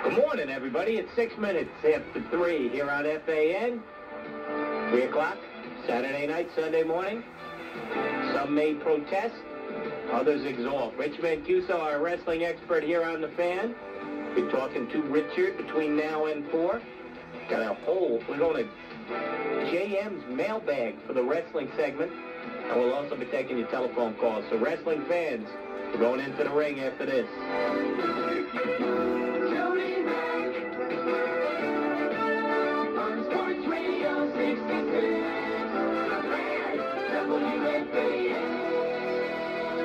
Good morning, everybody. It's 6 minutes after 3 here on FAN. 3 o'clock, Saturday night, Sunday morning. Some may protest, others exalt. Rich Mancuso, our wrestling expert here on the Fan. We're talking to Richard between now and 4. Got a whole, we're going to JM's mailbag for the wrestling segment. And we'll also be taking your telephone calls. So wrestling fans, we're going into the ring after this. Jody on Sports Radio 66.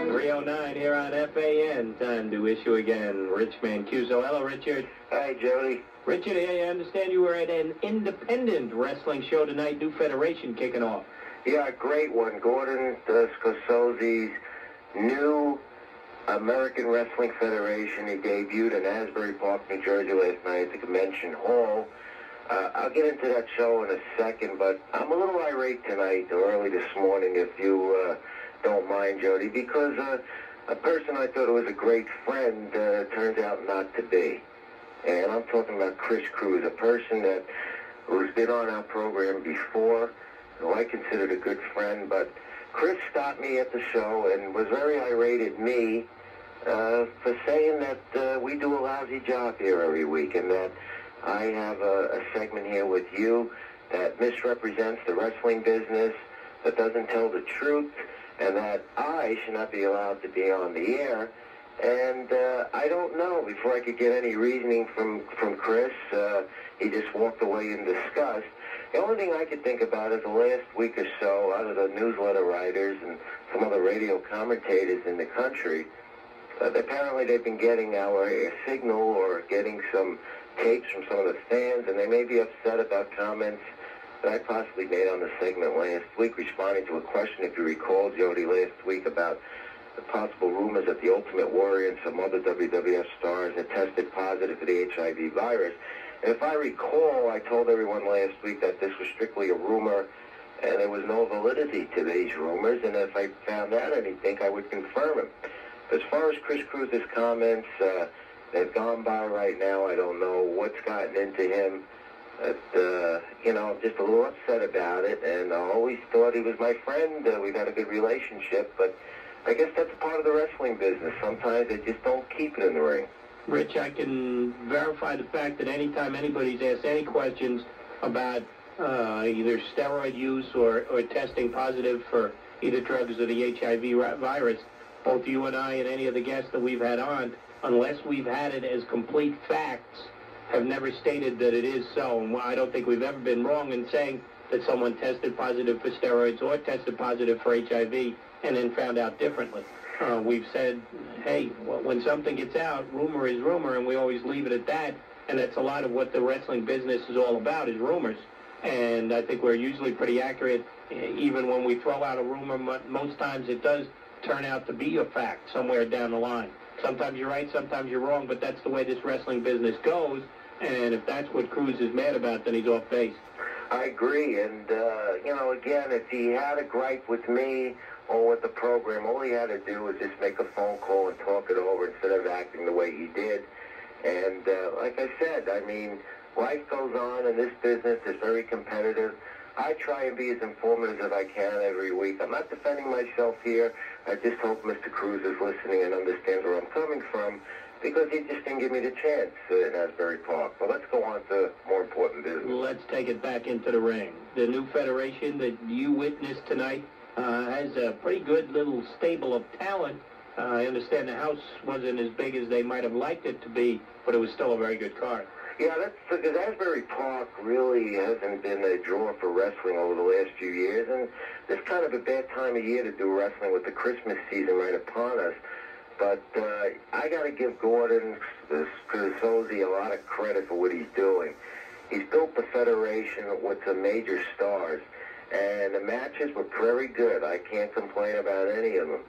3:09 here on FAN. Time to issue again. Rich Mancuso. Hello, Richard. Hi, Jody. Richard, I understand you were at an independent wrestling show tonight. New Federation kicking off. Yeah, great one. Gordon Scorsosi's new American Wrestling Federation. He debuted in Asbury Park, New Jersey last night at the Convention Hall. I'll get into that show in a second, but I'm a little irate tonight, or early this morning, if you don't mind, Jody, because a person I thought was a great friend turns out not to be. And I'm talking about Chris Cruz, a person that who's been on our program before, who I considered a good friend, but Chris stopped me at the show and was very irate at me for saying that we do a lousy job here every week, and that I have a segment here with you that misrepresents the wrestling business, that doesn't tell the truth, and that I should not be allowed to be on the air. And I don't know, before I could get any reasoning from Chris, he just walked away in disgust. The only thing I could think about is the last week or so, out of the newsletter writers and some other radio commentators in the country, apparently they've been getting our signal or getting some tapes from some of the fans, and they may be upset about comments that I possibly made on the segment last week, responding to a question, if you recall, Jody, last week about the possible rumors that the Ultimate Warrior and some other WWF stars had tested positive for the HIV virus. And if I recall, I told everyone last week that this was strictly a rumor and there was no validity to these rumors, and if I found out anything, I would confirm them. As far as Chris Cruz's comments, they've gone by right now. I don't know what's gotten into him. I'm just a little upset about it, and I always thought he was my friend. We've had a good relationship, but I guess that's part of the wrestling business. Sometimes they just don't keep it in the ring. Rich, I can verify the fact that anytime anybody's asked any questions about either steroid use or testing positive for either drugs or the HIV virus, both you and I and any of the guests that we've had on, unless we've had it as complete facts, have never stated that it is so. And I don't think we've ever been wrong in saying that someone tested positive for steroids or tested positive for HIV and then found out differently. We've said, hey, when something gets out, rumor is rumor, and we always leave it at that. And that's a lot of what the wrestling business is all about, is rumors. And I think we're usually pretty accurate. Even when we throw out a rumor, most times it does turn out to be a fact somewhere down the line. Sometimes you're right, sometimes you're wrong, but that's the way this wrestling business goes. And if that's what Cruz is mad about, then he's off base. I agree. And, again, if he had a gripe with me or with the program, all he had to do was just make a phone call and talk it over instead of acting the way he did. And like I said, I mean, life goes on in this business. It's very competitive. I try and be as informative as I can every week. I'm not defending myself here. I just hope Mr. Cruz is listening and understands where I'm coming from, because he just didn't give me the chance in Asbury Park. But let's go on to more important business. Let's take it back into the ring. The new federation that you witnessed tonight has a pretty good little stable of talent. I understand the house wasn't as big as they might have liked it to be, but it was still a very good card. Yeah, that's because Asbury Park really hasn't been a draw for wrestling over the last few years, and it's kind of a bad time of year to do wrestling with the Christmas season right upon us. But I got to give Gordon Scorsese a lot of credit for what he's doing. He's built the federation with some major stars, and the matches were very good. I can't complain about any of them.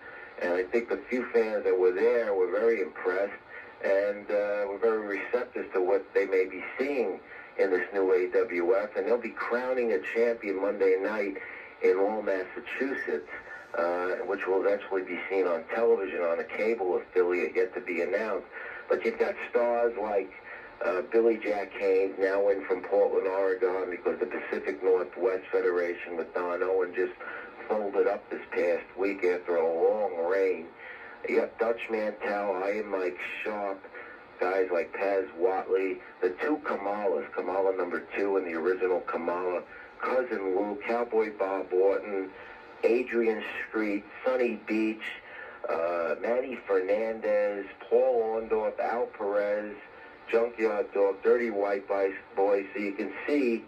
And I think the few fans that were there were very impressed, and were very receptive to what they may be seeing in this new AWF. And they'll be crowning a champion Monday night in Lowell, Massachusetts, which will eventually be seen on television on a cable affiliate yet to be announced. But you've got stars like Billy Jack Haynes, now in from Portland, Oregon, because the Pacific Northwest Federation with Don Owen just folded up this past week after a long reign. You got Dutch Mantel, Iron Mike Sharp, guys like Paz Watley, the two Kamalas, Kamala number 2 and the original Kamala, Cousin Lou, Cowboy Bob Orton, Adrian Street, Sonny Beach, Manny Fernandez, Paul Orndorff, Al Perez, Junkyard Dog, Dirty White Boy. So you can see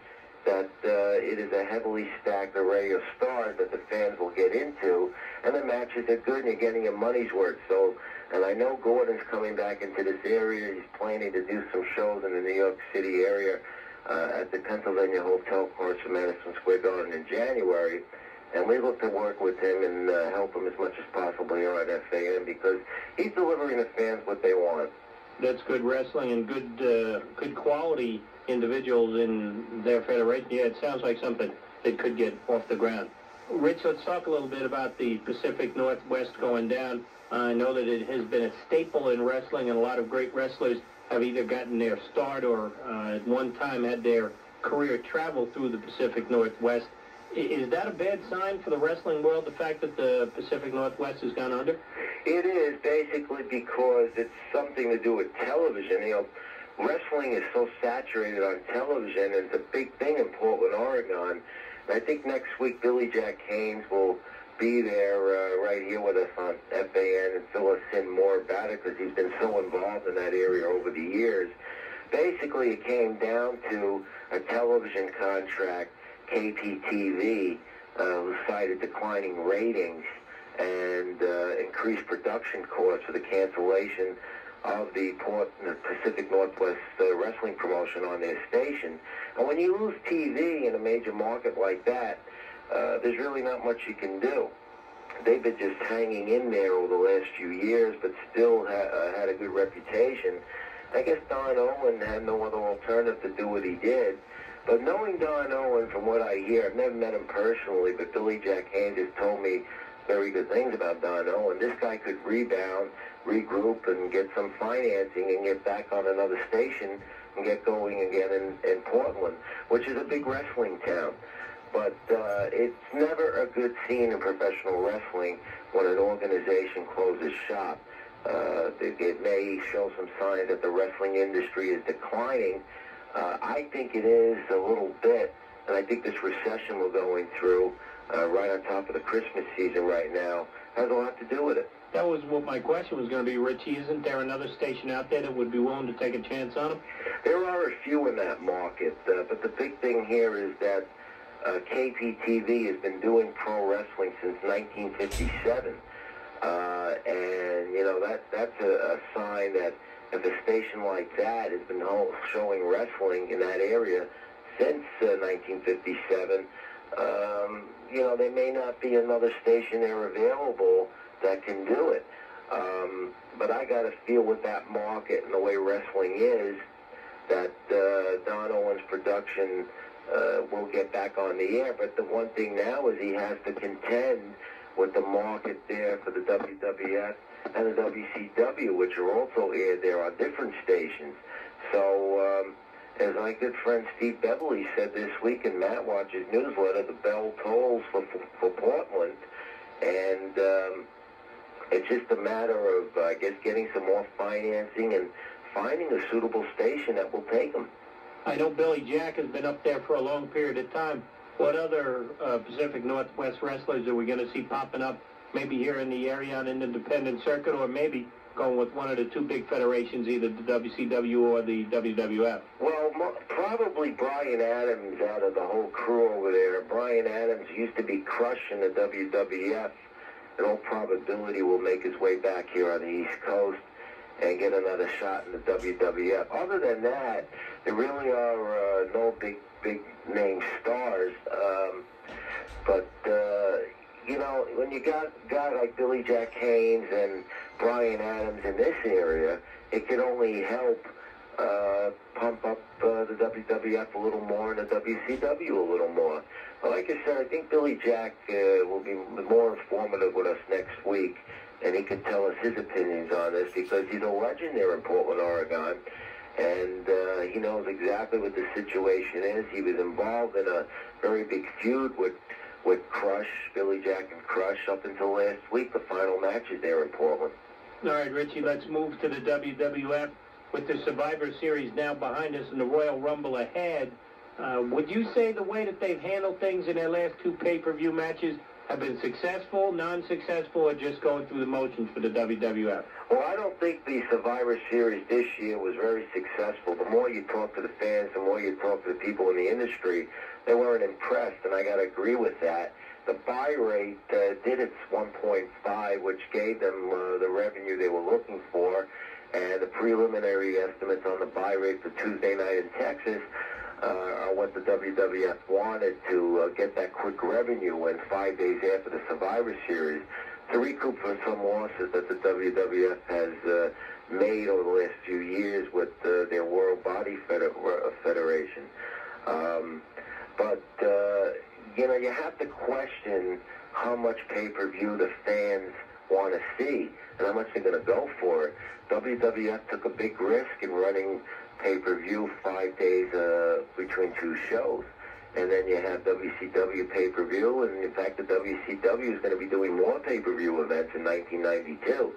that it is a heavily stacked array of stars that the fans will get into, and the matches are good and you're getting your money's worth. So, and I know Gordon's coming back into this area. He's planning to do some shows in the New York City area at the Pennsylvania Hotel course in Madison Square Garden in January. And we look to work with him and help him as much as possible here on FAN, because he's delivering the fans what they want. That's good wrestling and good quality individuals in their federation. Yeah, it sounds like something that could get off the ground. Rich, let's talk a little bit about the Pacific Northwest going down. I know that it has been a staple in wrestling, and a lot of great wrestlers have either gotten their start or at one time had their career travel through the Pacific Northwest. Is that a bad sign for the wrestling world, the fact that the Pacific Northwest has gone under? It is, basically because it's something to do with television. You know, wrestling is so saturated on television, and it's a big thing in Portland, Oregon. And I think next week Billy Jack Haynes will be there right here with us on FAN and fill us in more about it, because he's been so involved in that area over the years. Basically, it came down to a television contract. KPTV, who cited declining ratings and increased production costs for the cancellation of the Pacific Northwest wrestling promotion on their station. And when you lose TV in a major market like that, there's really not much you can do. They've been just hanging in there over the last few years, but still had a good reputation. I guess Don Owen had no other alternative to do what he did. But knowing Don Owen, from what I hear, I've never met him personally, but Billy Jack Haynes has told me very good things about Don Owen. This guy could rebound, regroup, and get some financing and get back on another station and get going again in Portland, which is a big wrestling town. But it's never a good scene in professional wrestling when an organization closes shop. It may show some signs that the wrestling industry is declining. I think it is a little bit, and I think this recession we're going through right on top of the Christmas season right now has a lot to do with it. That was what my question was going to be, Richie. Isn't there another station out there that would be willing to take a chance on him? There are a few in that market, but the big thing here is that KPTV has been doing pro wrestling since 1957. And, you know, that's a sign that if a station like that has been showing wrestling in that area since 1957, you know, there may not be another station there available that can do it. But I got to feel with that market and the way wrestling is that Don Owen's production will get back on the air. But the one thing now is he has to contend with the market there for the WWF and the WCW, which are also aired there on different stations. So, as my good friend Steve Beverly said this week in Matt Watch's newsletter, the bell tolls for Portland, and it's just a matter of, I guess, getting some more financing and finding a suitable station that will take them. I know Billy Jack has been up there for a long period of time. What other Pacific Northwest wrestlers are we going to see popping up, maybe here in the area on an independent circuit, or maybe going with one of the two big federations, either the WCW or the WWF? Well, probably Brian Adams out of the whole crew over there. Brian Adams used to be crushing the WWF. In all probability will make his way back here on the East Coast and get another shot in the WWF. Other than that, there really are no big name stars. But you know, when you got a guy like Billy Jack Haynes and Brian Adams in this area, it can only help pump up the WWF a little more and the WCW a little more. But like I said, I think Billy Jack will be more informative with us next week, and he can tell us his opinions on this, because he's a legend there in Portland, Oregon, and he knows exactly what the situation is. He was involved in a very big feud with Crush, Billy Jack and Crush, up until last week, the final matches there in Portland. All right, Richie, let's move to the WWF. With the Survivor Series now behind us and the Royal Rumble ahead, would you say the way that they've handled things in their last two pay-per-view matches have been successful, non-successful, or just going through the motions for the WWF? Well, I don't think the Survivor Series this year was very successful. The more you talk to the fans, the more you talk to the people in the industry, they weren't impressed, and I got to agree with that. The buy rate did its 1.5, which gave them the revenue they were looking for, and the preliminary estimates on the buy rate for Tuesday night in Texas are what the WWF wanted to get that quick revenue in 5 days after the Survivor Series to recoup for some losses that the WWF has made over the last few years with their World Body Federation. But you have to question how much pay-per-view the fans want to see and how much they're going to go for it. WWF took a big risk in running pay-per-view 5 days between two shows. And then you have WCW pay-per-view, and in fact the WCW is going to be doing more pay-per-view events in 1992.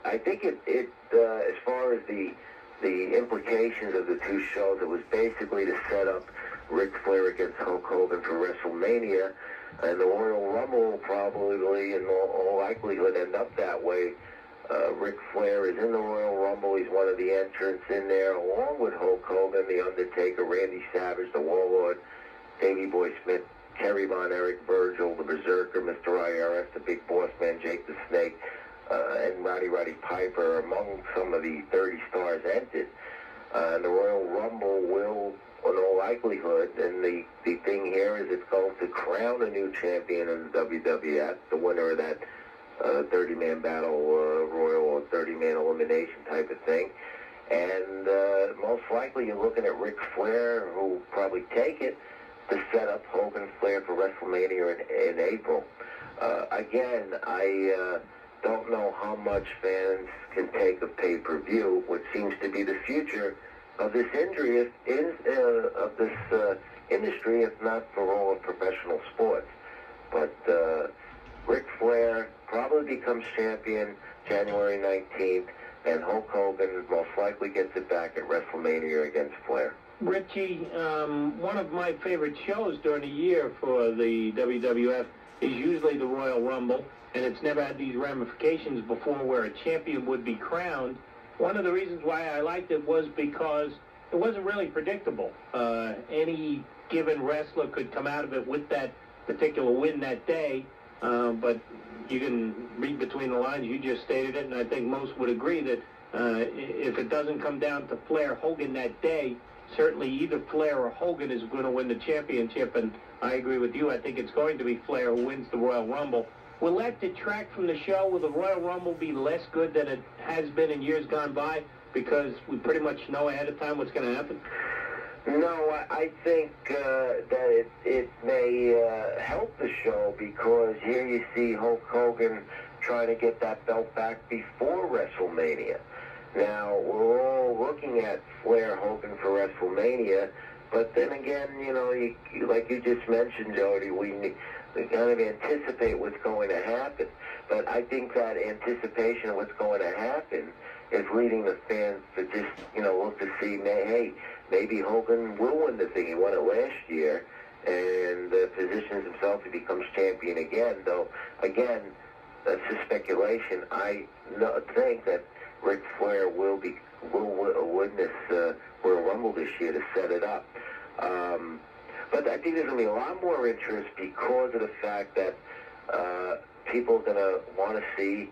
I think it as far as the implications of the two shows, it was basically to set up Ric Flair against Hulk Hogan for WrestleMania, and the Royal Rumble will probably, in all likelihood, end up that way. Ric Flair is in the Royal Rumble. He's one of the entrants in there, along with Hulk Hogan, The Undertaker, Randy Savage, the Warlord, Davey Boy Smith, Kerry Von Erich, Virgil, the Berserker, Mr. IRS, the Big Boss Man, Jake the Snake, and Roddy Piper, among some of the 30 stars entered. The Royal Rumble will, in all likelihood, and the thing here is it's going to crown a new champion in the WWF, the winner of that 30-man battle royal or 30-man elimination type of thing. And most likely you're looking at Ric Flair, who will probably take it, to set up Hogan Flair for WrestleMania in April. Again, I don't know how much fans can take of pay-per-view, which seems to be the future of this industry, if not for all of professional sports. But Ric Flair probably becomes champion January 19th, and Hulk Hogan most likely gets it back at WrestleMania against Flair. Richie, one of my favorite shows during the year for the WWF is usually the Royal Rumble, and it's never had these ramifications before where a champion would be crowned. One of the reasons why I liked it was because it wasn't really predictable. Any given wrestler could come out of it with that particular win that day, but you can read between the lines. You just stated it, and I think most would agree that if it doesn't come down to Flair-Hogan that day, certainly either Flair or Hogan is going to win the championship, and I agree with you. I think it's going to be Flair who wins the Royal Rumble. Will that detract from the show? Will the Royal Rumble be less good than it has been in years gone by because we pretty much know ahead of time what's going to happen? No, I think that it may help the show, because here you see Hulk Hogan trying to get that belt back before WrestleMania. Now, we're all looking at Flair Hogan for WrestleMania, but then again, like you just mentioned, Jody, we kind of anticipate what's going to happen. But I think that anticipation of what's going to happen is leading the fans to just, look to see, hey, maybe Hogan will win the thing. He won it last year, and positions himself, he becomes champion again. Though, again, that's just speculation. I think that Ric Flair will win this Royal Rumble this year to set it up. But I think there's going to be a lot more interest because of the fact that people are going to want to see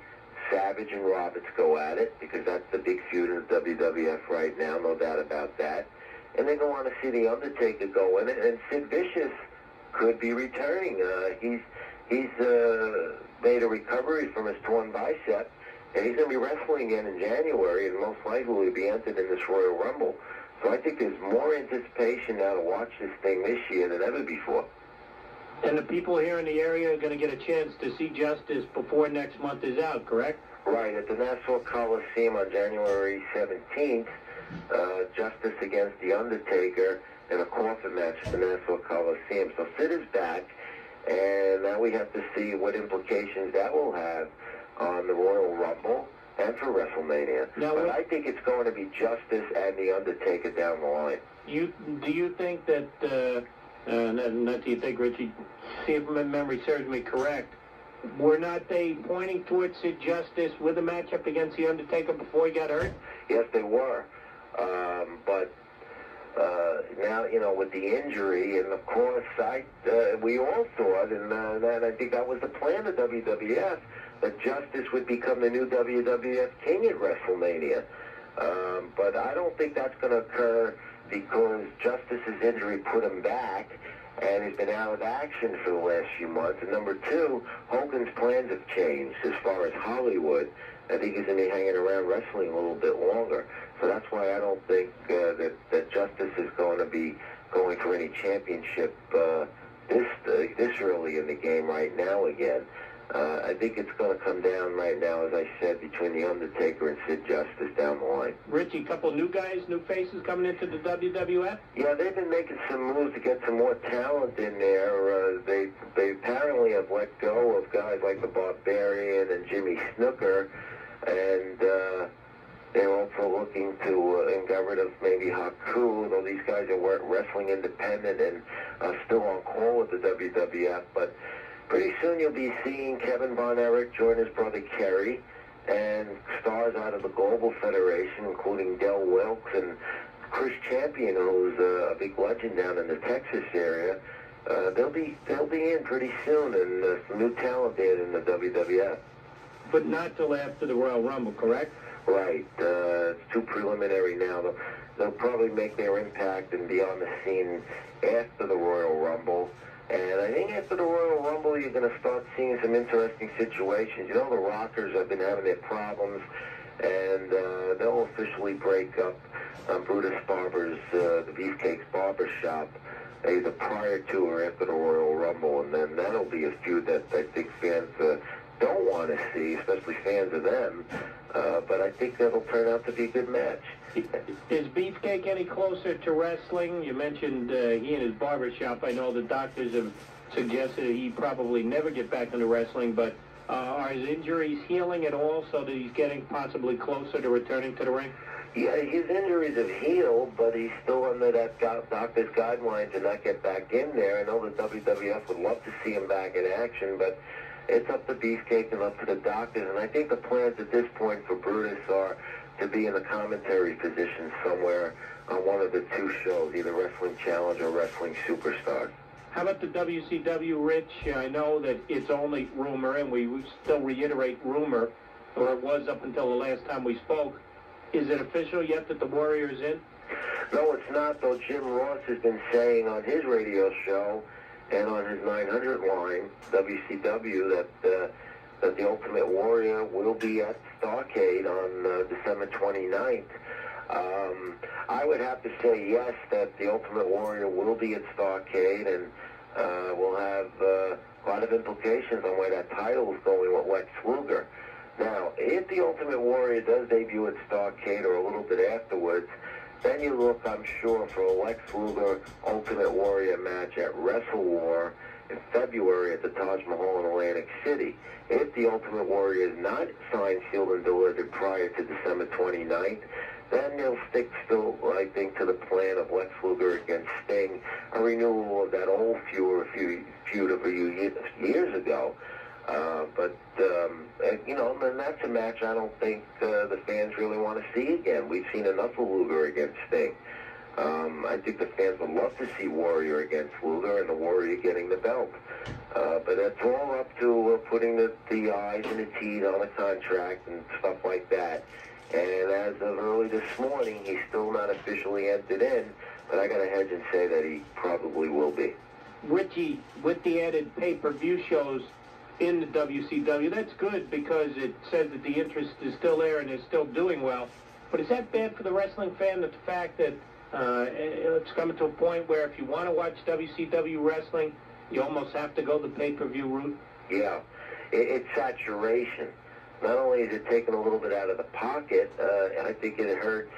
Savage and Roberts go at it, because that's the big feud in the WWF right now, no doubt about that. And they're going to want to see The Undertaker go in it, and Sid Vicious could be returning. He's made a recovery from his torn bicep, and he's going to be wrestling again in January, and most likely will be entered in this Royal Rumble. So I think there's more anticipation now to watch this thing this year than ever before. And the people here in the area are going to get a chance to see Justice before next month is out, correct? Right, at the Nassau Coliseum on January 17th. Justice against The Undertaker in a coffin match at the Nassau Coliseum. So Sid is back, and now we have to see what implications that will have on the Royal Rumble and for WrestleMania. Now, but I think it's going to be Justice and The Undertaker down the line. Do you think that, not do you think, Richie, see if my memory serves me correct, were not they pointing towards Sid Justice with a matchup against The Undertaker before he got hurt? Yes, they were. But now, you know, with the injury, and of course, we all thought, and I think that was the plan of WWF, that Justice would become the new WWF King at WrestleMania. But I don't think that's going to occur because Justice's injury put him back, and he's been out of action for the last few months. And number two, Hogan's plans have changed as far as Hollywood. I think he's going to be hanging around wrestling a little bit longer. So that's why I don't think that Justice is going to be going for any championship this early in the game right now again. I think it's going to come down right now, as I said, between The Undertaker and Sid Justice down the line. Richie, a couple new guys, new faces coming into the WWF? Yeah, they've been making some moves to get some more talent in there. They apparently have let go of guys like the Barbarian and Jimmy Snooker, and they're also looking to get rid of maybe Haku, though these guys are wrestling independent and still on call with the WWF. But pretty soon you'll be seeing Kevin Von Erich join his brother Kerry, and stars out of the Global Federation, including Del Wilkes and Chris Champion, who's a big legend down in the Texas area. They'll be in pretty soon, and some new talent there in the WWF. But not till after the Royal Rumble, correct? Right. It's too preliminary now. They'll probably make their impact and be on the scene after the Royal Rumble. And I think after the Royal Rumble, you're going to start seeing some interesting situations. You know, the Rockers have been having their problems, and they'll officially break up Brutus Barber's, the Beefcake's barber shop, either prior to or after the Royal Rumble. And then that'll be a feud that I think fans don't want to see, especially fans of them. But I think that'll turn out to be a good match. Is Beefcake any closer to wrestling? You mentioned he and his barbershop. I know the doctors have suggested he probably never get back into wrestling, but are his injuries healing at all so that he's getting possibly closer to returning to the ring? Yeah, his injuries have healed, but he's still under that doctor's guideline to not get back in there. I know the WWF would love to see him back in action, but it's up to Beefcake and up to the doctors. And I think the plans at this point for Brutus are to be in a commentary position somewhere on one of the two shows, either Wrestling Challenge or Wrestling Superstars. How about the WCW, Rich? I know that it's only rumor, and we still reiterate rumor, or it was up until the last time we spoke. Is it official yet that the Warrior is in? No, it's not, though. Jim Ross has been saying on his radio show and on his 900 line, WCW, that the Ultimate Warrior will be at Starrcade on December 29th. I would have to say yes, that the Ultimate Warrior will be at Starrcade, and will have a lot of implications on where that title is going with Lex Luger. Now, if the Ultimate Warrior does debut at Starrcade or a little bit afterwards, then you look, I'm sure, for a Lex Luger Ultimate Warrior match at Wrestle War in February at the Taj Mahal in Atlantic City. If the Ultimate Warrior is not signed, sealed, and delivered prior to December 29th, then they'll stick still, I think, to the plan of Lex Luger against Sting, a renewal of that old feud of a few years ago. You know, and that's a match I don't think the fans really want to see again. We've seen enough of Luger against Sting. I think the fans would love to see Warrior against Luger and the Warrior getting the belt. But it's all up to putting the I's and the T's on a contract and stuff like that. And as of early this morning, he's still not officially entered in, but I got to hedge and say that he probably will be. Richie, with the added pay-per-view shows in the WCW, that's good because it says that the interest is still there and is still doing well. But is that bad for the wrestling fan, that the fact that it's coming to a point where if you want to watch WCW wrestling, you almost have to go the pay-per-view route? Yeah, it's saturation. Not only is it taking a little bit out of the pocket, I think it hurts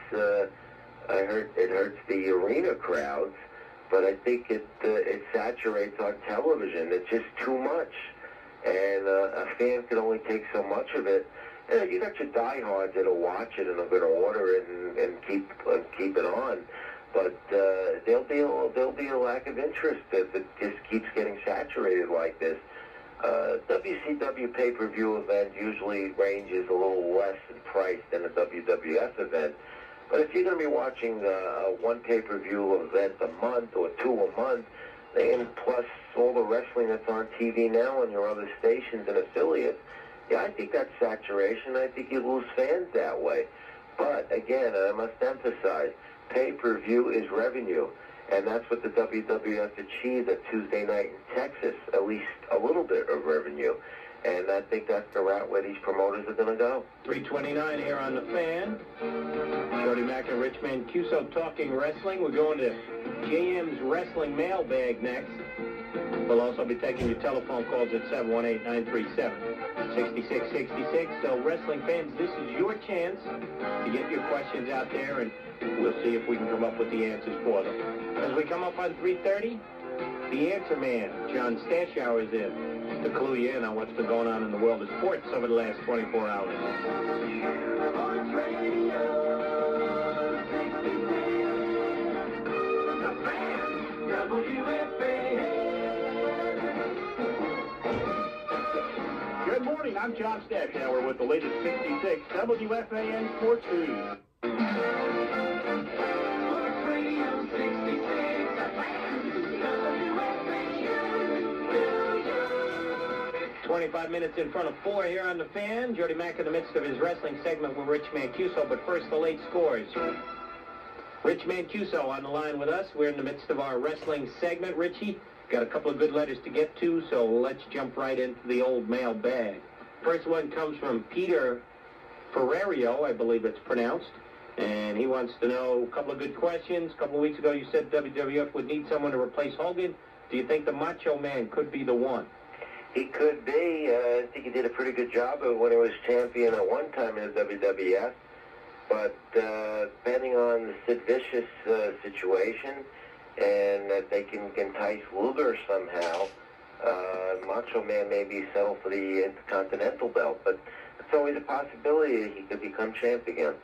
I heard it hurts the arena crowds, but I think it saturates on television. It's just too much, and a fan can only take so much of it. And you got your diehards that'll watch it and are going to order it and keep it on. But there'll be a lack of interest if it just keeps getting saturated like this. WCW pay-per-view event usually ranges a little less in price than a WWF event. But if you're going to be watching one pay-per-view event a month or two a month, and plus all the wrestling that's on TV now on your other stations and affiliates, yeah, I think that's saturation. I think you lose fans that way. But again, I must emphasize, pay-per-view is revenue. And that's what the WWF achieved at Tuesday night in Texas, at least a little bit of revenue. And I think that's the route where these promoters are going to go. 3:29 here on The Fan. Jody Mack and Rich Mancuso talking wrestling. We're going to JM's Wrestling Mailbag next. We'll also be taking your telephone calls at 718-937-6666. So, wrestling fans, this is your chance to get your questions out there, and we'll see if we can come up with the answers for them. As we come up on 3:30, the answer man, John Stashower, is in to clue you in on what's been going on in the world of sports over the last 24 hours. Sports Radio 66. The Fan, WFAN. Good morning, I'm John Stashower with the latest 66 WFAN Sports News. Sports Radio 66. The Fan, WFAN. 25 minutes in front of 4 here on The Fan. Jody Mack in the midst of his wrestling segment with Rich Mancuso, but first the late scores. Rich Mancuso on the line with us. We're in the midst of our wrestling segment. Richie, got a couple of good letters to get to, so let's jump right into the old mailbag. First one comes from Peter Ferrario, I believe it's pronounced, and he wants to know a couple of good questions. A couple of weeks ago you said WWF would need someone to replace Hogan. Do you think the Macho Man could be the one? He could be. I think he did a pretty good job of when he was champion at one time in the WWF. But depending on the Sid Vicious situation, and that they can entice Luger somehow, Macho Man may be settled for the Intercontinental belt. But it's always a possibility that he could become champ again.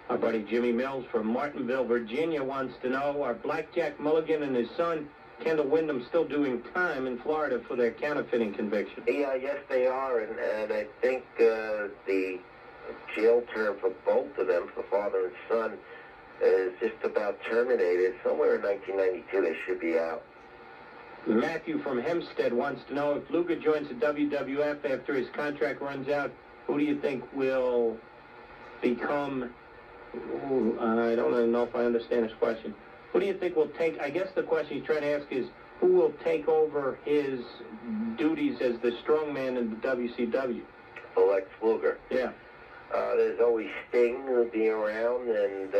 Our buddy Jimmy Mills from Martinville, Virginia wants to know, are Blackjack Mulligan and his son Kendall Windham still doing time in Florida for their counterfeiting conviction? Yeah, yes, they are, and I think the jail term for both of them, for father and son, is just about terminated. Somewhere in 1992, they should be out. Matthew from Hempstead wants to know, if Luger joins the WWF after his contract runs out, who do you think will become... I don't even know if I understand this question. Who do you think will take... I guess the question he's trying to ask is, who will take over his duties as the strongman in the WCW? Lex Luger. Yeah. There's always Sting who'll be around, and,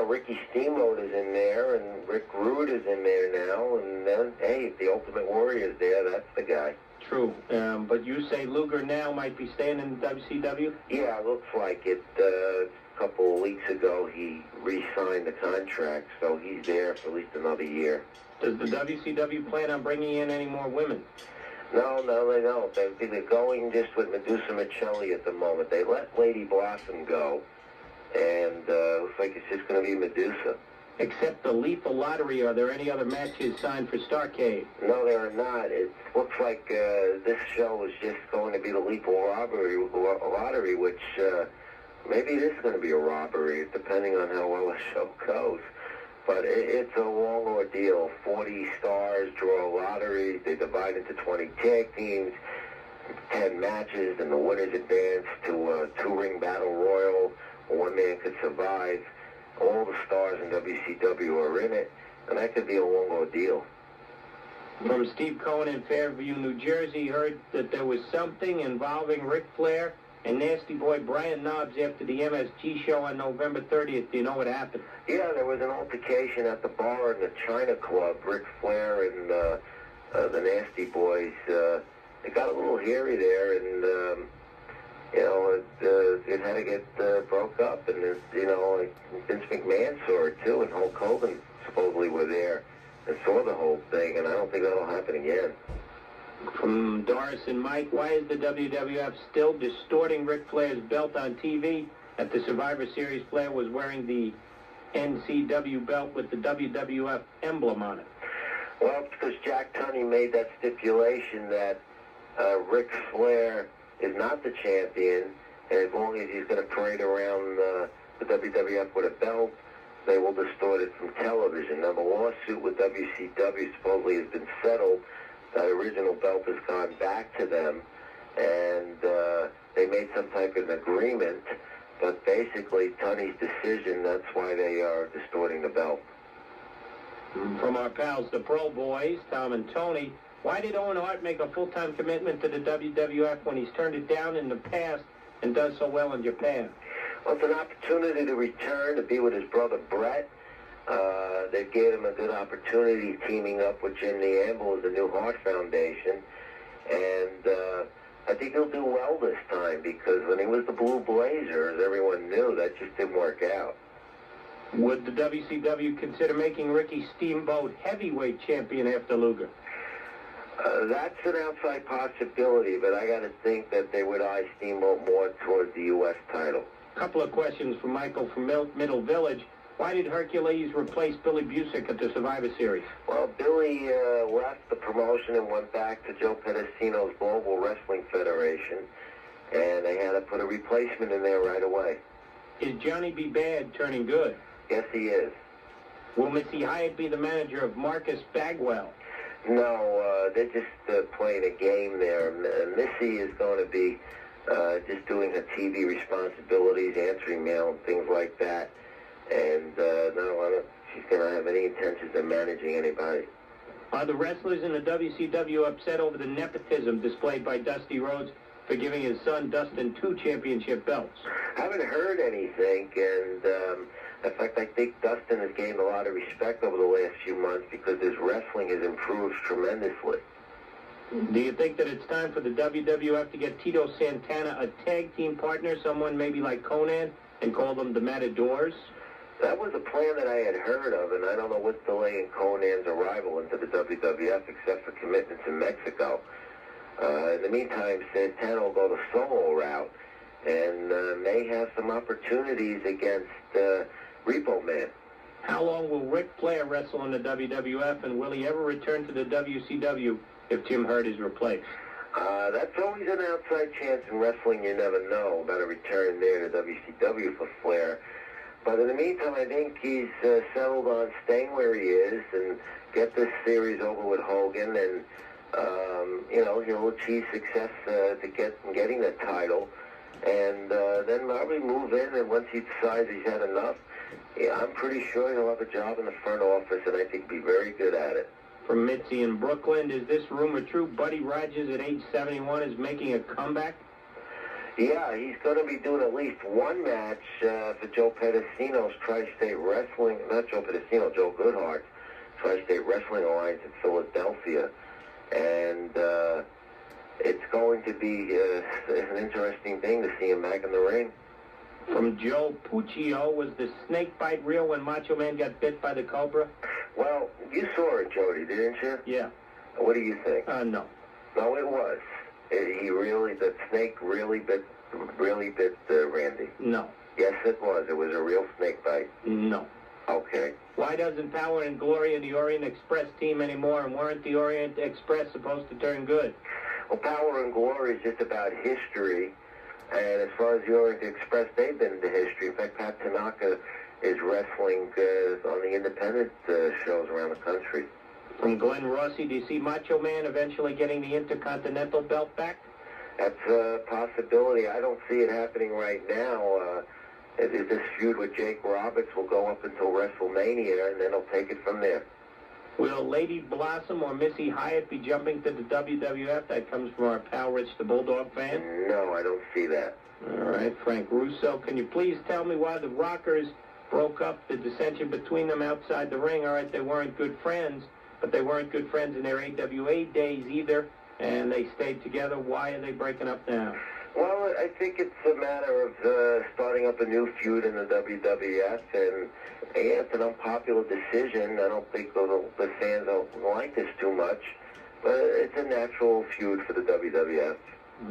Ricky Steamboat is in there, and Rick Rude is in there now, and then, hey, if the Ultimate Warrior's there, that's the guy. True. But you say Luger now might be staying in the WCW? Yeah, it looks like it. A couple of weeks ago, he re-signed the contract, so he's there for at least another year. Does the WCW plan on bringing in any more women? No, they don't. They're going just with Medusa Michelli at the moment. They let Lady Blossom go, and looks like it's just going to be Medusa. Except the Lethal Lottery, are there any other matches signed for Starrcade? No, there are not. It looks like this show is just going to be the Lethal Lottery, which maybe it is going to be a robbery, depending on how well the show goes. But it's a long ordeal. 40 stars draw a lottery. They divide into 20 tag teams, 10 matches, and the winners advance to a two-ring battle royal. One man could survive. All the stars in WCW are in it, and that could be a long ordeal. From Steve Cohen in Fairview, New Jersey, heard that there was something involving Ric Flair and Nasty Boy Brian Knobbs after the MSG show on November 30th. Do you know what happened? Yeah, there was an altercation at the bar in the China Club. Ric Flair and the Nasty Boys, it got a little hairy there, and it had to get broke up, and like Vince McMahon saw it too, and Hulk Hogan supposedly were there and saw the whole thing, and I don't think that'll happen again. From Doris and Mike, why is the WWF still distorting Ric Flair's belt on TV? At the Survivor Series, Flair was wearing the NCW belt with the WWF emblem on it. Well, because Jack Tunney made that stipulation that Ric Flair is not the champion, and as long as he's going to parade around the WWF with a belt, they will distort it from television. Now, the lawsuit with WCW supposedly has been settled. That original belt has gone back to them, and they made some type of agreement, but basically Tunney's decision, that's why they are distorting the belt. From our pals, the Pro Boys, Tom and Tony, why did Owen Hart make a full-time commitment to the WWF when he's turned it down in the past and does so well in Japan? Well, it's an opportunity to return, to be with his brother Brett. They gave him a good opportunity teaming up with Jim Neamble with the New Heart Foundation. And I think he'll do well this time, because when he was the Blue Blazer, as everyone knew, that just didn't work out. Would the WCW consider making Ricky Steamboat heavyweight champion after Luger? That's an outside possibility, but I got to think that they would eye Steamboat more towards the U.S. title. A couple of questions from Michael from Middle Village. Why did Hercules replace Billy Busick at the Survivor Series? Well, Billy left the promotion and went back to Joe Pedicino's Global Wrestling Federation, and they had to put a replacement in there right away. Is Johnny B. Bad turning good? Yes, he is. Will Missy Hyatt be the manager of Marcus Bagwell? No, they're just playing a game there. Missy is going to be just doing her TV responsibilities, answering mail and things like that. And no, I don't, she's going to have any intentions of managing anybody. Are the wrestlers in the WCW upset over the nepotism displayed by Dusty Rhodes for giving his son Dustin 2 championship belts? I haven't heard anything, and in fact, I think Dustin has gained a lot of respect over the last few months because his wrestling has improved tremendously. Do you think that it's time for the WWF to get Tito Santana a tag team partner, someone maybe like Conan, and call them the Matadors? That was a plan that I had heard of, and I don't know what's delaying Conan's arrival into the WWF except for commitments in Mexico. In the meantime, Santana will go the solo route and may have some opportunities against Repo Man. How long will Ric Flair wrestle in the WWF, and will he ever return to the WCW if Jim Herd is replaced? That's always an outside chance in wrestling. You never know about a return there to WCW for Flair. But in the meantime, I think he's settled on staying where he is and get this series over with Hogan, and he'll achieve success getting the title, and then probably move in. And once he decides he's had enough, I'm pretty sure he'll have a job in the front office, and I think he'll be very good at it. From Mitzi in Brooklyn, is this rumor true? Buddy Rogers at age 71 is making a comeback? Yeah, he's going to be doing at least one match for Joe Pedicino's Tri-State Wrestling, not Joe Pedicino, Joe Goodhart's Tri-State Wrestling Alliance in Philadelphia. And it's going to be an interesting thing to see him back in the ring. From Joe Puccio, was the snake bite real when Macho Man got bit by the cobra? Well, you saw it, Jody, didn't you? Yeah. What do you think? No. No, it was. The snake really bit Randy. No. Yes, it was. It was a real snake bite. No. Okay. Why doesn't Power and Glory in the Orient Express team anymore, and weren't the Orient Express supposed to turn good? Well, Power and Glory is just about history, and as far as the Orient Express, they've been into history. In fact, Pat Tanaka is wrestling on the independent shows around the country. From Glenn Rossi, do you see Macho Man eventually getting the Intercontinental belt back? That's a possibility. I don't see it happening right now. This feud with Jake Roberts will go up until WrestleMania, and then he'll take it from there. Will Lady Blossom or Missy Hyatt be jumping to the WWF? That comes from our pal Rich the Bulldog fan. No, I don't see that. All right, Frank Russo, can you please tell me why the Rockers broke up, the dissension between them outside the ring? All right, they weren't good friends, but they weren't good friends in their AWA days either, and they stayed together. Why are they breaking up now? Well, I think it's a matter of starting up a new feud in the WWF, and yeah, it's an unpopular decision. I don't think the fans don't like this too much, but it's a natural feud for the WWF.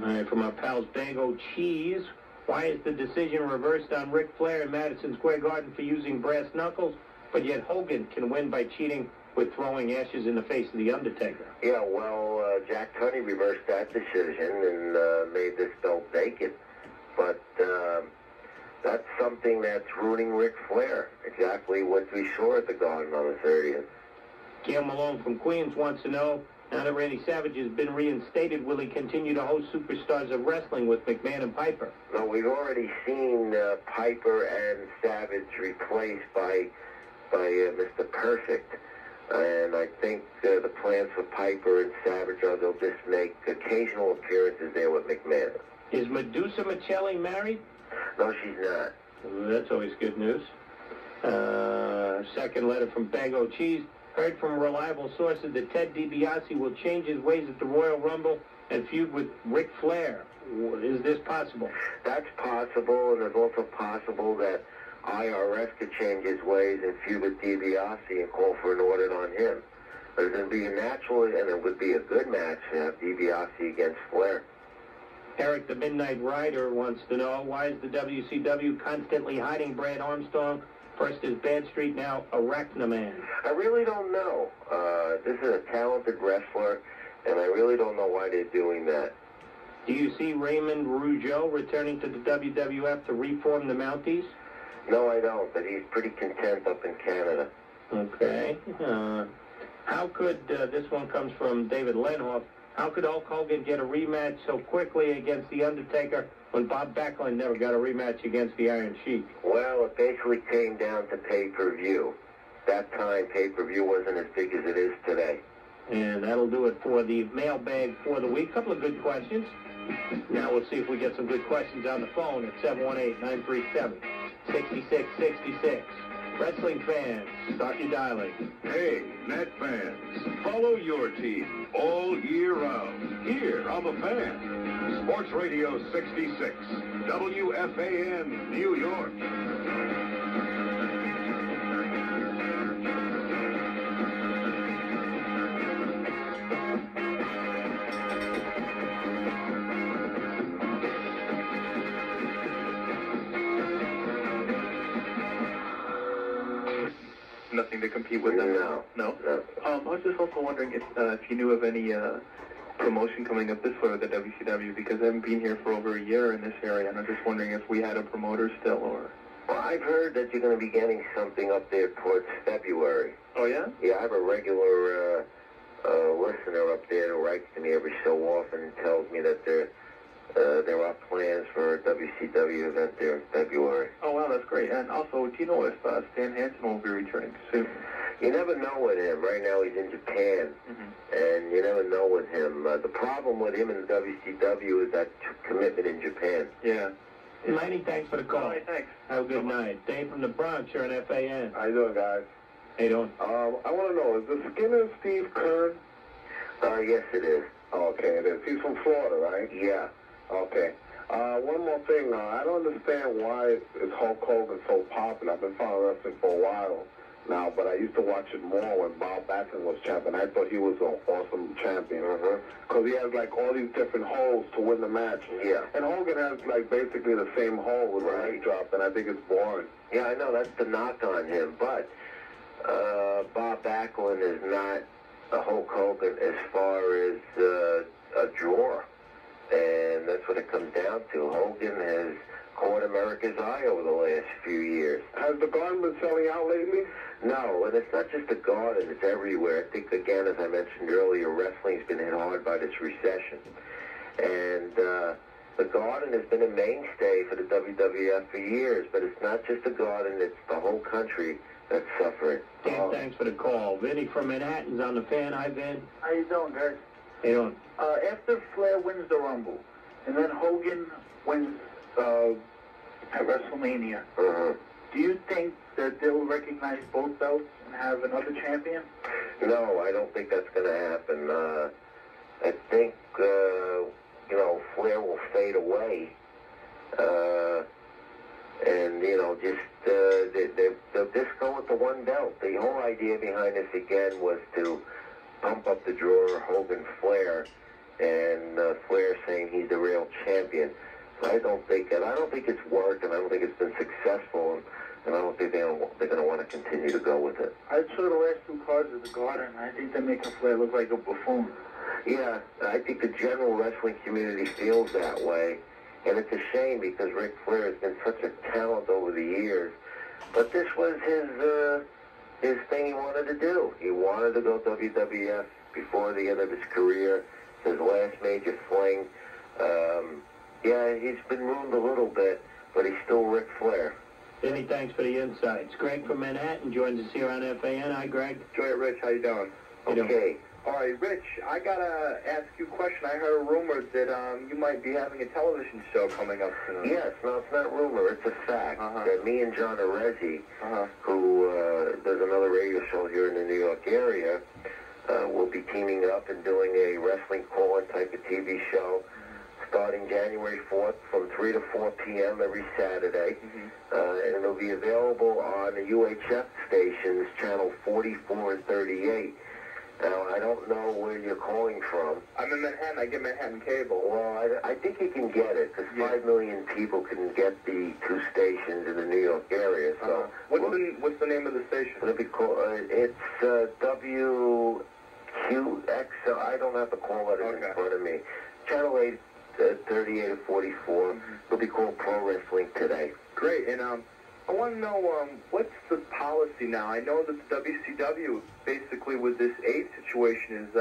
All right, from our pals Bango Cheese, why is the decision reversed on Ric Flair in Madison Square Garden for using brass knuckles, but yet Hogan can win by cheating with throwing ashes in the face of The Undertaker? Yeah, well, Jack Tunney reversed that decision and made this belt vacant. But that's something that's ruining Ric Flair. Exactly what we saw at the Garden on the 30th. Gail Malone from Queens wants to know, now that Randy Savage has been reinstated, will he continue to host Superstars of Wrestling with McMahon and Piper? No, we've already seen Piper and Savage replaced by Mr. Perfect. And I think the plans for Piper and Savage are they'll just make occasional appearances there with McMahon. Is Medusa Michelli married? No, she's not. That's always good news. Second letter from Bango Cheese. Heard from reliable sources that Ted DiBiase will change his ways at the Royal Rumble and feud with Ric Flair. Is this possible? That's possible, and it's also possible that IRS could change his ways and feud with DiBiase and call for an audit on him. But it's going to be a natural, and it would be a good match to have DiBiase against Flair. Eric the Midnight Rider wants to know, why is the WCW constantly hiding Brad Armstrong? First is Bad Street, now Arachnaman. I really don't know. This is a talented wrestler, and I really don't know why they're doing that. Do you see Raymond Rougeau returning to the WWF to reform the Mounties? No, I don't, but he's pretty content up in Canada. Okay. How could, this one comes from David Lenhoff, how could Hulk Hogan get a rematch so quickly against The Undertaker when Bob Backlund never got a rematch against the Iron Sheik? Well, it basically came down to pay-per-view. That time, pay-per-view wasn't as big as it is today. And that'll do it for the mailbag for the week. Couple of good questions. Now we'll see if we get some good questions on the phone at 718-937-6666. Wrestling fans, start your dialing. Hey, Net fans, follow your team all year round here on The Fan. Sports Radio 66, WFAN, New York. Nothing to compete with them? No. I was just also wondering if you knew of any promotion coming up this way with the WCW, because I haven't been here for over a year in this area, and I'm just wondering if we had a promoter still, or... Well, I've heard that you're going to be getting something up there towards February. Oh, yeah? Yeah, I have a regular listener up there who writes to me every so often and tells me that there are plans for a WCW event there in February. Oh, wow, that's great. And also, do you know if Stan Hansen will be returning soon? You never know with him. Right now he's in Japan, and you never know with him. The problem with him in the WCW is that commitment in Japan. Yeah. Manny, thanks for the call. All right, thanks. Have a good night. Dave from the Bronx, you're on FAN. How you doing, guys? How you doing? I want to know, is the Skinner Steve Kern? Yes, it is. Okay, it is. He's from Florida, right? Yeah. Okay. One more thing. I don't understand why is Hulk Hogan so popular. I've been following wrestling for a while now, but I used to watch it more when Bob Backlund was champion. I thought he was an awesome champion. Because he has, like, all these different holds to win the match. Yeah. And Hogan has, like, basically the same hold with a leg drop, and I think it's boring. Yeah, I know. That's the knock on him. But Bob Backlund is not a Hulk Hogan as far as a drawer. And that's what it comes down to. Hogan has caught America's eye over the last few years. Has the Garden been selling out lately? No, and it's not just the Garden, it's everywhere. I think, again, as I mentioned earlier, wrestling's been hit hard by this recession. And the Garden has been a mainstay for the WWF for years, but it's not just the Garden, it's the whole country that's suffering. Dan, thanks for the call. Vinny from Manhattan's on the Fan. Hi, Vin. How you doing, guys? How you doing? After Flair wins the Rumble, and then Hogan wins at WrestleMania, do you think that they'll recognize both belts and have another champion? No, I don't think that's going to happen. I think Flair will fade away. And, they'll just go with the one belt. The whole idea behind this, again, was to pump up the drawer, Hogan Flair, and Flair saying he's the real champion. So I don't think it's worked, and I don't think it's been successful, and I don't think they're going to want to continue to go with it. I saw the last two cards of the Garden, and I think they're making Flair look like a buffoon. Yeah, I think the general wrestling community feels that way. And it's a shame because Ric Flair has been such a talent over the years. But this was his thing he wanted to do. He wanted to go WWF before the end of his career, his last major fling. He's been ruined a little bit, but he's still Ric Flair. Vinny, thanks for the insights. Greg from Manhattan joins us here on FAN. Hi, Greg. Joey, Rich, how you doing? Okay. All right, Rich, I got to ask you a question. I heard rumors that you might be having a television show coming up soon. Yes, no, it's not rumor. It's a fact. That me and John Arezzi, who does another radio show here in the New York area, will be teaming up and doing a wrestling call-in type of TV show starting January 4th from 3 to 4 p.m. every Saturday. And it'll be available on the UHF stations, channel 44 and 38. Now, I don't know where you're calling from. I'm in Manhattan. I get Manhattan cable. Well, I think you can get it, because 5 million people can get the two stations in the New York area. So, what's the name of the station? It'll be called, it's WQX, so I don't have the call letters in front of me. Channel 8, 38 or 44. It'll be called Pro Wrestling Today. Great, and I want to know what's the policy now. I know that the WCW, basically with this AIDS situation, is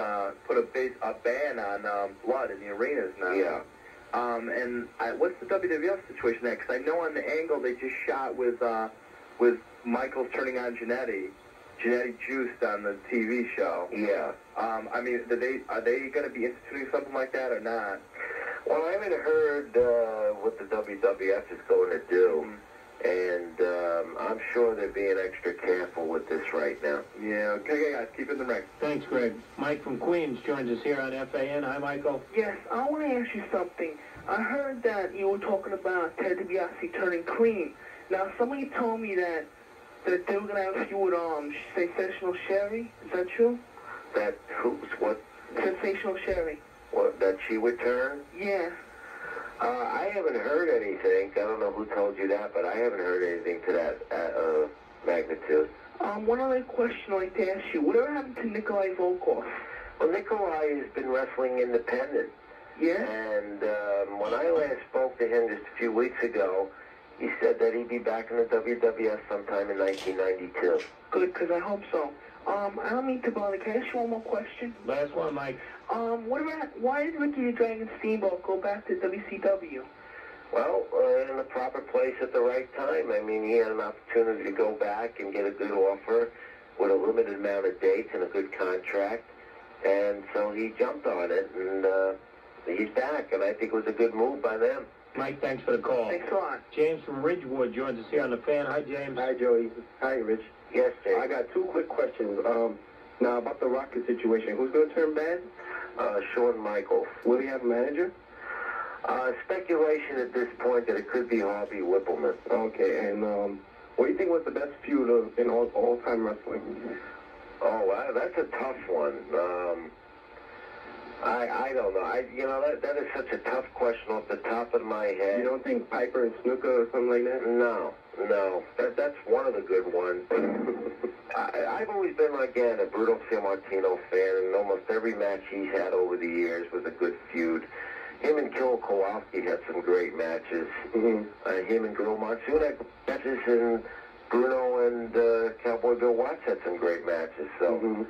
put a ban on blood in the arenas now. Yeah. And what's the WWF situation there? Because I know on the angle they just shot with Michaels turning on Jannetty juiced on the TV show. Yeah. I mean, are they going to be instituting something like that or not? Well, I haven't heard what the WWF is going to do. And I'm sure they're being extra careful with this right now. Yeah, okay, guys, keep it in the ring. Thanks, Greg. Mike from Queens joins us here on FAN. Hi, Michael. Yes, I want to ask you something. I heard that you were talking about Ted DiBiase turning clean. Now, somebody told me that they were going to have a feud with Sensational Sherry. Is that true? That what? Sensational Sherry. What, that she would turn? Yeah. I haven't heard anything. I don't know who told you that, but I haven't heard anything to that magnitude. One other question I'd like to ask you. Whatever happened to Nikolai Volkov? Well, Nikolai has been wrestling independent. Yeah? And when I last spoke to him just a few weeks ago, he said that he'd be back in the WWF sometime in 1992. Good, because I hope so. I don't mean to bother. Can I ask you one more question? Last one, Mike. Why did Ricky the Dragon Steamboat go back to WCW? Well, in the proper place at the right time. I mean, he had an opportunity to go back and get a good offer with a limited amount of dates and a good contract. And so he jumped on it, and he's back. And I think it was a good move by them. Mike, thanks for the call. Thanks a lot. James from Ridgewood joins us here on the Fan. Hi, James. Hi, Joey. Hi, Rich. Yes, James. I got two quick questions. Now, about the Rocket situation, who's going to turn bad? Shawn Michaels. Will he have a manager? Speculation at this point that it could be Harvey Whippleman. Okay, and what do you think was the best feud in all-time wrestling? Oh, wow, that's a tough one. I don't know. That is such a tough question off the top of my head. You don't think Piper and Snuka or something like that? No. That's one of the good ones. I've always been, again, a Bruto Sammartino fan, and almost every match he's had over the years was a good feud. Him and Killer Kowalski had some great matches. Him and Grill Monsoon had matches, and Bruno and Cowboy Bill Watts had some great matches. So,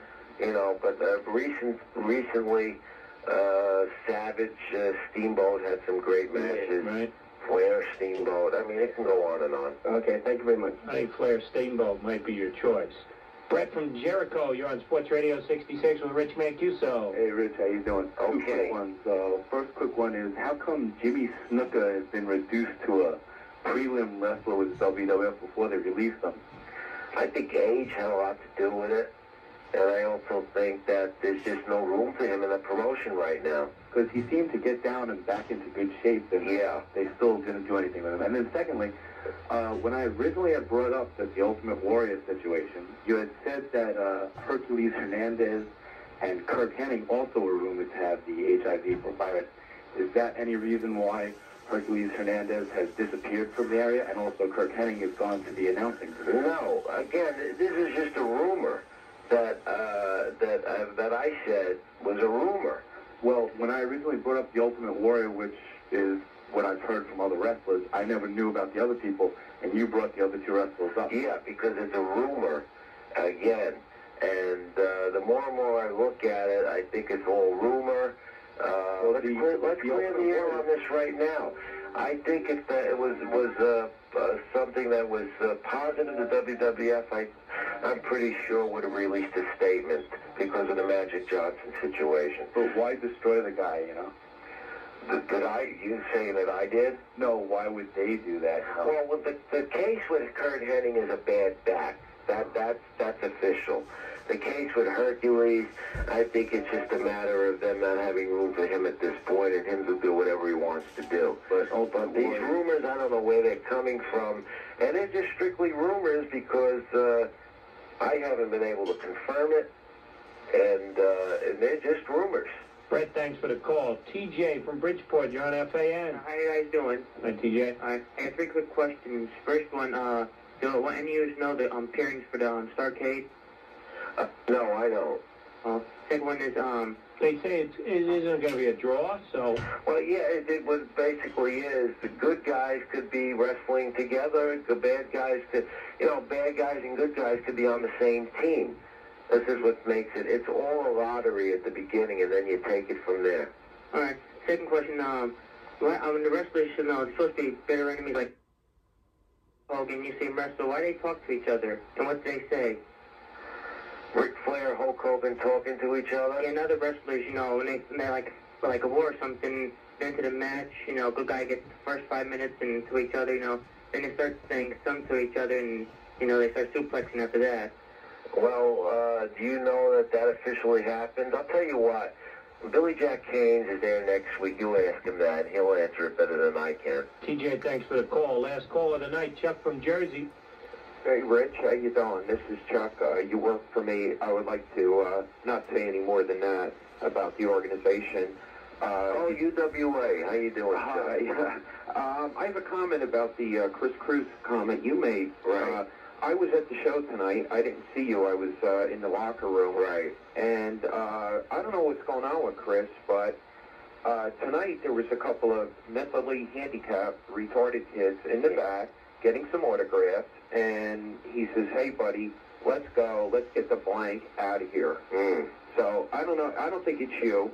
but recently, Savage, Steamboat had some great matches. Right. Flair, Steamboat. I mean, it can go on and on. Okay, thank you very much. I think Flair Steamboat might be your choice. Brett from Jericho, you're on Sports Radio 66 with Rich Mancuso. Hey, Rich, how you doing? Okay. Two quick ones. First quick one is, how come Jimmy Snuka has been reduced to a prelim wrestler with WWF before they released him? I think age had a lot to do with it. And I also think that there's just no room for him in the promotion right now. Because he seemed to get down and back into good shape, and they still didn't do anything with him. And then secondly, when I originally had brought up that the Ultimate Warrior situation, you had said that Hercules Hernandez and Kirk Hennig also were rumored to have the HIV virus. Is that any reason why Hercules Hernandez has disappeared from the area, and also Kirk Hennig has gone to the announcing position? No. Again, this is just a rumor that I said was a rumor. Well, when I originally brought up the Ultimate Warrior, which is what I've heard from other wrestlers, I never knew about the other people, and you brought the other two wrestlers up. Yeah, because it's a rumor, again. And the more and more I look at it, I think it's all rumor. Let's clear the air on this right now. I think if it was something that was positive to WWF, I'm pretty sure would have released a statement because of the Magic Johnson situation. But why destroy the guy, you know? You saying that I did? No, why would they do that? You know? Well, the case with Kurt Hennig is a bad back. That's official. The case with Hercules, I think it's just a matter of them not having room for him at this point and him to do whatever he wants to do. But these rumors, I don't know where they're coming from. And they're just strictly rumors because I haven't been able to confirm it. And they're just rumors. Brett, thanks for the call. TJ from Bridgeport, you're on FAN. How you guys doing? Hi, TJ. I got three quick questions. First one, do any of you know the pairings for the Starrcade? No, I don't. Second one is, They say it isn't going to be a draw, so... Well, yeah, it what basically is. The good guys could be wrestling together. The bad guys could... bad guys and good guys could be on the same team. This is what makes it... It's all a lottery at the beginning, and then you take it from there. All right. Second question, when the wrestlers should know, they're supposed to be better enemies like Hogan, you see him wrestle. Why do they talk to each other? And what do they say? Ric Flair, Hulk Hogan talking to each other? Yeah, and other wrestlers, when they're like a war or something, into the match, good guy gets the first 5 minutes and to each other, then they start saying some to each other and, they start suplexing after that. Well, do you know that officially happened? I'll tell you what. Billy Jack Haynes is there next week. You ask him that. He'll answer it better than I can. TJ, thanks for the call. Last call of the night, Chuck from Jersey. Hey, Rich, how you doing? This is Chuck. You work for me. I would like to not say any more than that about the organization. UWA. How you doing, Chuck? I have a comment about the Chris Cruz comment you made. Right. I was at the show tonight. I didn't see you. I was in the locker room. Right. And I don't know what's going on with Chris, but tonight there was a couple of mentally handicapped, retarded kids in the back getting some autographs, and he says, "Hey, buddy, let's go. Let's get the blank out of here." Mm. So I don't know. I don't think it's you.